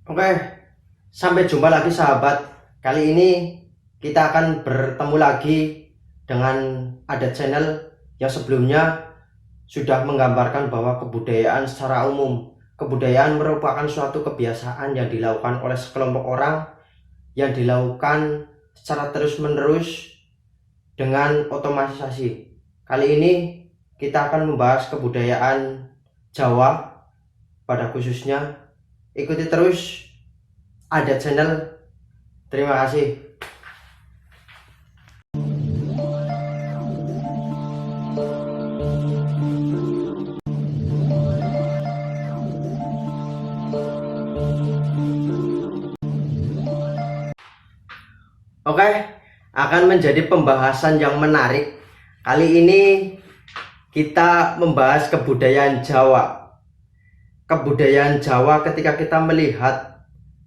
Oke, sampai jumpa lagi sahabat. Kali ini kita akan bertemu lagi dengan ada channel yang sebelumnya sudah menggambarkan bahwa kebudayaan secara umum, kebudayaan merupakan suatu kebiasaan yang dilakukan oleh sekelompok orang yang dilakukan secara terus-menerus dengan otomatisasi. Kali ini kita akan membahas kebudayaan Jawa pada khususnya. Ikuti terus ada channel. Terima kasih. Oke, akan menjadi pembahasan yang menarik. Kali ini kita membahas kebudayaan Jawa. Kebudayaan Jawa ketika kita melihat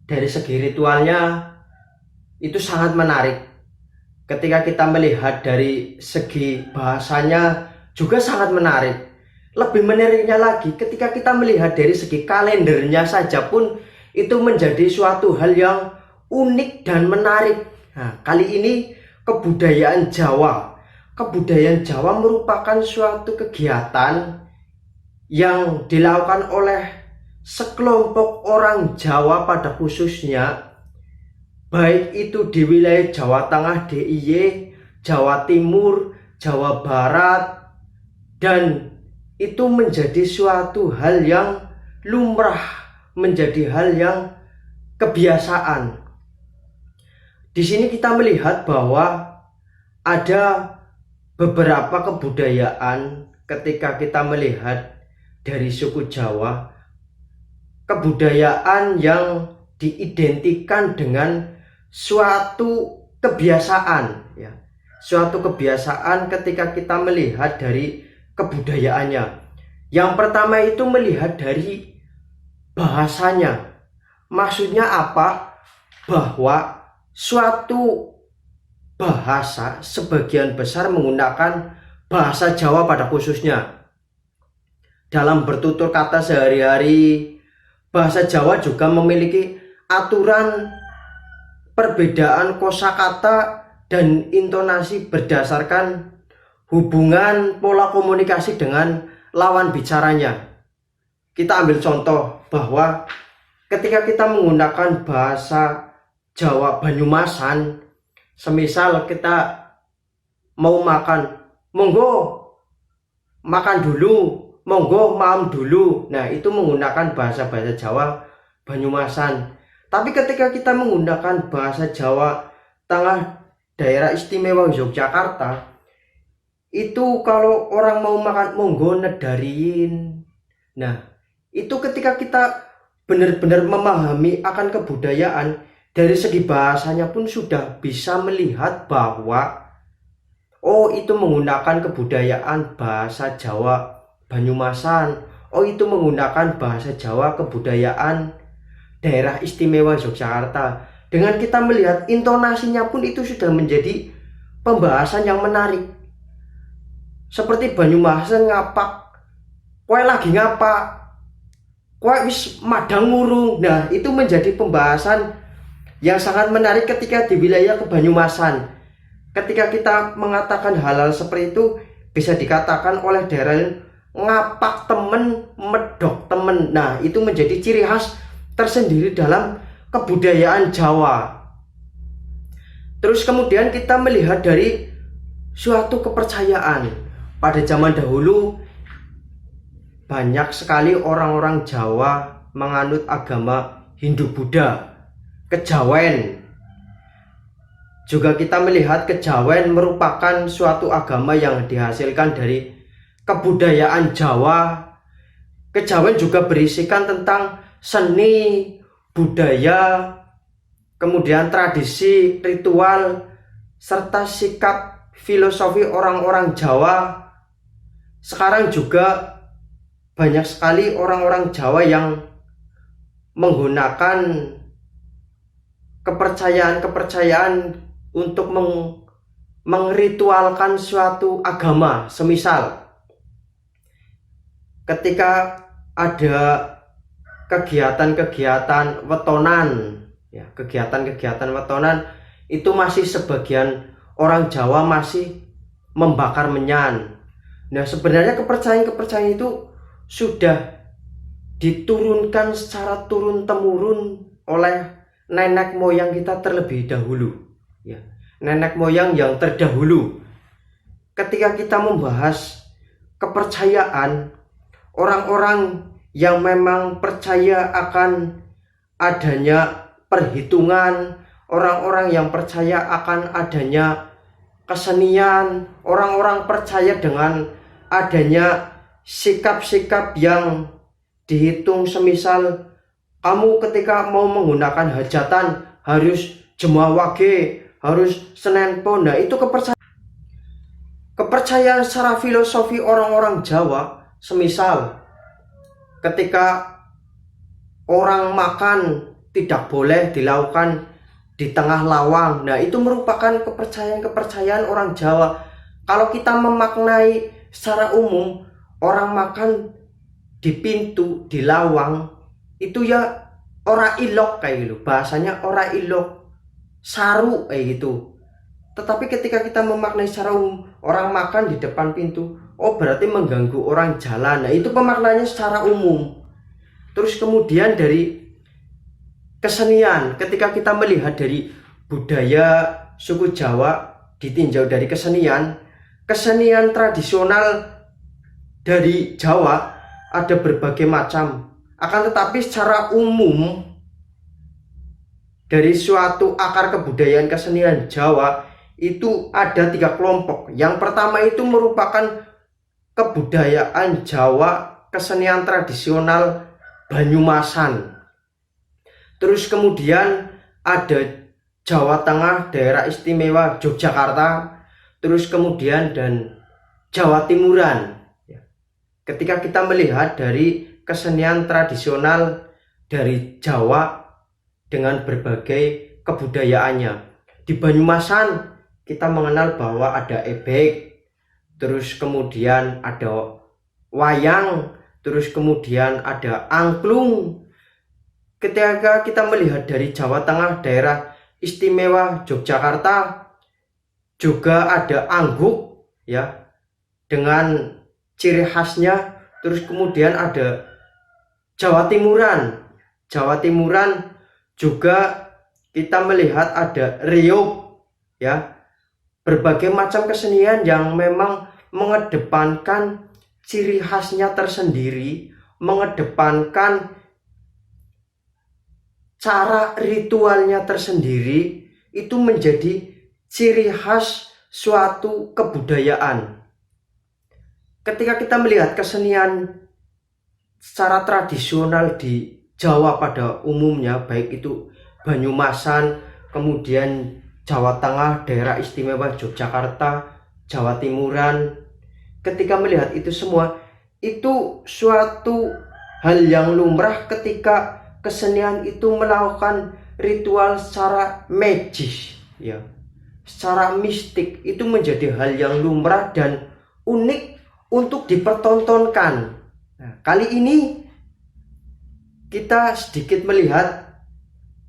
dari segi ritualnya itu sangat menarik. Ketika kita melihat dari segi bahasanya juga sangat menarik. Lebih menariknya lagi ketika kita melihat dari segi kalendernya saja pun itu menjadi suatu hal yang unik dan menarik. Nah, kali ini kebudayaan Jawa. Kebudayaan Jawa merupakan suatu kegiatan yang dilakukan oleh sekelompok orang Jawa pada khususnya, baik itu di wilayah Jawa Tengah DIY, Jawa Timur, Jawa Barat, dan itu menjadi suatu hal yang lumrah, menjadi hal yang kebiasaan. Di sini kita melihat bahwa ada beberapa kebudayaan ketika kita melihat dari suku Jawa, kebudayaan yang diidentikan dengan suatu kebiasaan ya. Suatu kebiasaan ketika kita melihat dari kebudayaannya. Yang pertama itu melihat dari bahasanya. Maksudnya apa? Bahwa suatu bahasa sebagian besar menggunakan bahasa Jawa pada khususnya. Dalam bertutur kata sehari-hari, bahasa Jawa juga memiliki aturan perbedaan kosakata dan intonasi berdasarkan hubungan pola komunikasi dengan lawan bicaranya. Kita ambil contoh bahwa ketika kita menggunakan bahasa Jawa Banyumasan, semisal kita mau makan, monggo makan dulu, monggo maam dulu. Nah, itu menggunakan bahasa-bahasa Jawa Banyumasan. Tapi ketika kita menggunakan bahasa Jawa Tengah Daerah Istimewa Yogyakarta, itu kalau orang mau makan monggo nedariin. Nah, itu ketika kita benar-benar memahami akan kebudayaan, dari segi bahasanya pun sudah bisa melihat bahwa oh, itu menggunakan kebudayaan bahasa Jawa Banyumasan. Oh, itu menggunakan bahasa Jawa kebudayaan Daerah Istimewa Yogyakarta. Dengan kita melihat intonasinya pun itu sudah menjadi pembahasan yang menarik. Seperti Banyumasan ngapak, kowe lagi ngapa? Kowe wis madang ngurung. Nah, itu menjadi pembahasan yang sangat menarik ketika di wilayah Banyumasan. Ketika kita mengatakan hal-hal seperti itu, bisa dikatakan oleh daerah ngapak temen, medok temen. Nah, itu menjadi ciri khas tersendiri dalam kebudayaan Jawa. Terus kemudian kita melihat dari suatu kepercayaan. Pada zaman dahulu banyak sekali orang-orang Jawa menganut agama Hindu-Buddha, kejawen. Juga kita melihat kejawen merupakan suatu agama yang dihasilkan dari kebudayaan Jawa. Kejawen juga berisikan tentang seni, budaya, kemudian tradisi, ritual, serta sikap filosofi orang-orang Jawa. Sekarang juga banyak sekali orang-orang Jawa yang menggunakan kepercayaan-kepercayaan untuk mengritualkan suatu agama. Semisal ketika ada kegiatan-kegiatan wetonan, ya, kegiatan-kegiatan wetonan itu masih sebagian orang Jawa masih membakar menyan. Nah, sebenarnya kepercayaan-kepercayaan itu sudah diturunkan secara turun-temurun oleh nenek moyang kita terlebih dahulu, ya. Nenek moyang yang terdahulu. Ketika kita membahas kepercayaan, orang-orang yang memang percaya akan adanya perhitungan, orang-orang yang percaya akan adanya kesenian, orang-orang percaya dengan adanya sikap-sikap yang dihitung, semisal kamu ketika mau menggunakan hajatan harus jemaah wage, harus Senen Pon. Nah, itu kepercayaan secara filosofi orang-orang Jawa, semisal ketika orang makan tidak boleh dilakukan di tengah lawang. Nah, itu merupakan kepercayaan-kepercayaan orang Jawa. Kalau kita memaknai secara umum, orang makan di pintu, di lawang, itu ya ora ilok kayak gitu. Bahasanya ora ilok, saru kayak gitu. Tetapi ketika kita memaknai secara umum, orang makan di depan pintu, oh berarti mengganggu orang jalan. Nah, itu pemaknanya secara umum. Terus kemudian dari kesenian, ketika kita melihat dari budaya suku Jawa ditinjau dari kesenian tradisional dari Jawa ada berbagai macam. Akan tetapi secara umum dari suatu akar kebudayaan kesenian Jawa itu ada 3 kelompok. Yang pertama itu merupakan kebudayaan Jawa, kesenian tradisional Banyumasan. Terus kemudian ada Jawa Tengah, daerah istimewa Yogyakarta, terus kemudian dan Jawa Timuran. Ketika kita melihat dari kesenian tradisional dari Jawa dengan berbagai kebudayaannya, di Banyumasan kita mengenal bahwa ada ebek, terus kemudian ada wayang, terus kemudian ada angklung. Ketika kita melihat dari Jawa Tengah, daerah istimewa Yogyakarta, juga ada angguk, ya, dengan ciri khasnya. Terus kemudian ada Jawa Timuran juga kita melihat ada riok, ya, berbagai macam kesenian yang memang mengedepankan ciri khasnya tersendiri, mengedepankan cara ritualnya tersendiri, itu menjadi ciri khas suatu kebudayaan. Ketika kita melihat kesenian secara tradisional di Jawa pada umumnya, baik itu Banyumasan, kemudian Jawa Tengah, daerah istimewa Yogyakarta, Jawa Timuran, ketika melihat itu semua, itu suatu hal yang lumrah ketika kesenian itu melakukan ritual secara magis, ya, secara mistik. Itu menjadi hal yang lumrah dan unik untuk dipertontonkan. Nah, kali ini kita sedikit melihat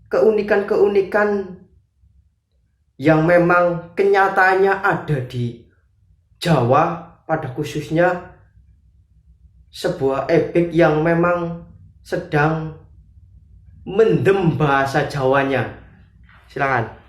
keunikan-keunikan yang memang kenyataannya ada di Jawa, pada khususnya sebuah ebek yang memang sedang mendem bahasa Jawanya. Silakan.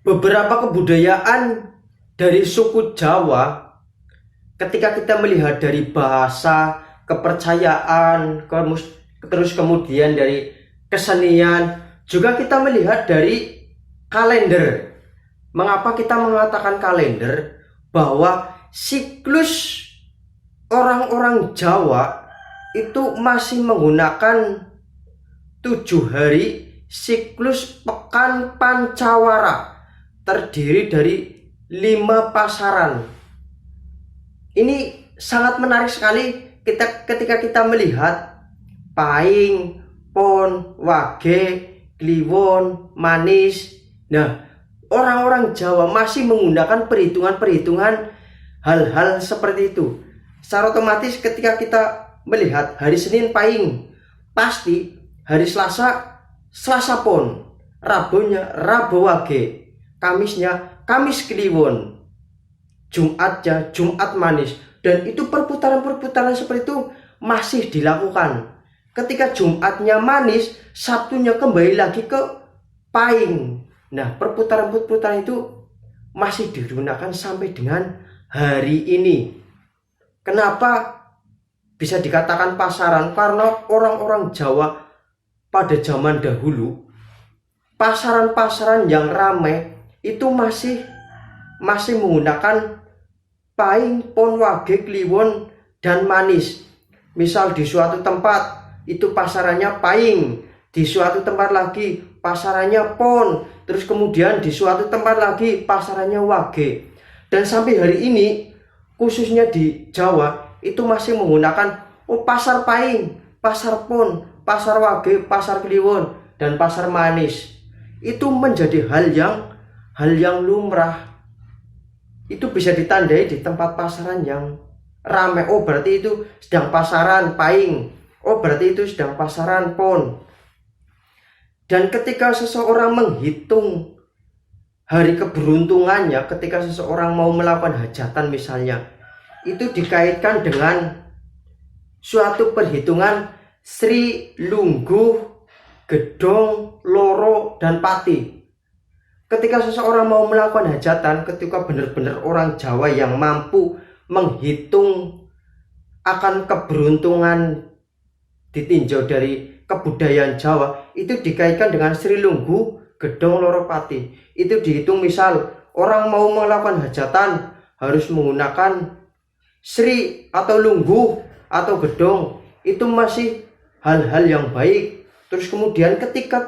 Beberapa kebudayaan dari suku Jawa, ketika kita melihat dari bahasa, kepercayaan, terus kemudian dari kesenian, juga kita melihat dari kalender. Mengapa kita mengatakan kalender? Bahwa siklus orang-orang Jawa itu masih menggunakan 7 hari siklus pekan Pancawara, terdiri dari 5 pasaran. Ini sangat menarik sekali ketika kita melihat Pahing, Pon, Wage, Kliwon, Manis. Nah, orang-orang Jawa masih menggunakan perhitungan-perhitungan hal-hal seperti itu. Secara otomatis ketika kita melihat hari Senin Pahing, pasti hari Selasa Selasa Pon, Rabunya Rabu Wage, Kamisnya Kamis Kliwon, Jumatnya Jumat Manis. Dan itu perputaran-perputaran seperti itu masih dilakukan. Ketika Jumatnya Manis, Sabtunya kembali lagi ke Pahing. Nah, perputaran-perputaran itu masih digunakan sampai dengan hari ini. Kenapa bisa dikatakan pasaran? Karena orang-orang Jawa pada zaman dahulu, pasaran-pasaran yang ramai itu masih menggunakan Pahing, Pon, Wage, Kliwon, dan Manis. Misal di suatu tempat itu pasarannya Pahing, di suatu tempat lagi pasarannya Pon, terus kemudian di suatu tempat lagi pasarannya Wage. Dan sampai hari ini khususnya di Jawa itu masih menggunakan pasar Pahing, pasar Pon, pasar Wage, pasar Kliwon, dan pasar Manis. Itu menjadi hal yang lumrah. Itu bisa ditandai di tempat pasaran yang ramai. Oh, berarti itu sedang pasaran Pahing. Oh, berarti itu sedang pasaran Pon. Dan ketika seseorang menghitung hari keberuntungannya, ketika seseorang mau melakukan hajatan misalnya, itu dikaitkan dengan suatu perhitungan Sri, Lungguh, Gedong, Loro, dan Pati. Ketika seseorang mau melakukan hajatan, ketika benar-benar orang Jawa yang mampu menghitung akan keberuntungan ditinjau dari kebudayaan Jawa, itu dikaitkan dengan Sri, Lungguh, Gedong, Loro, Pati. Itu dihitung, misal orang mau melakukan hajatan harus menggunakan Sri atau Lungguh atau Gedong. Itu masih hal-hal yang baik. Terus kemudian ketika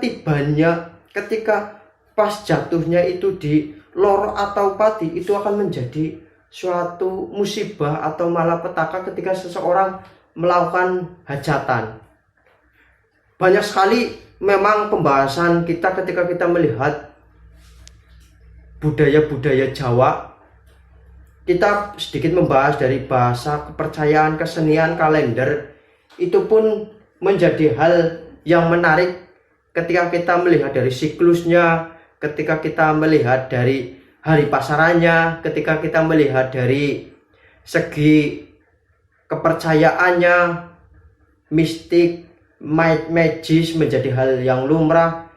pas jatuhnya itu di Loro atau Pati, itu akan menjadi suatu musibah atau malapetaka ketika seseorang melakukan hajatan. Banyak sekali memang pembahasan kita ketika kita melihat budaya-budaya Jawa. Kita sedikit membahas dari bahasa, kepercayaan, kesenian, kalender. Itu pun menjadi hal yang menarik ketika kita melihat dari siklusnya, ketika kita melihat dari hari pasarannya, ketika kita melihat dari segi kepercayaannya, mistik, magis menjadi hal yang lumrah.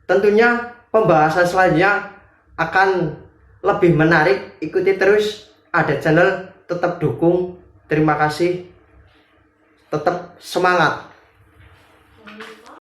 Tentunya pembahasan selanjutnya akan lebih menarik. Ikuti terus, ada channel, tetap dukung. Terima kasih, tetap semangat.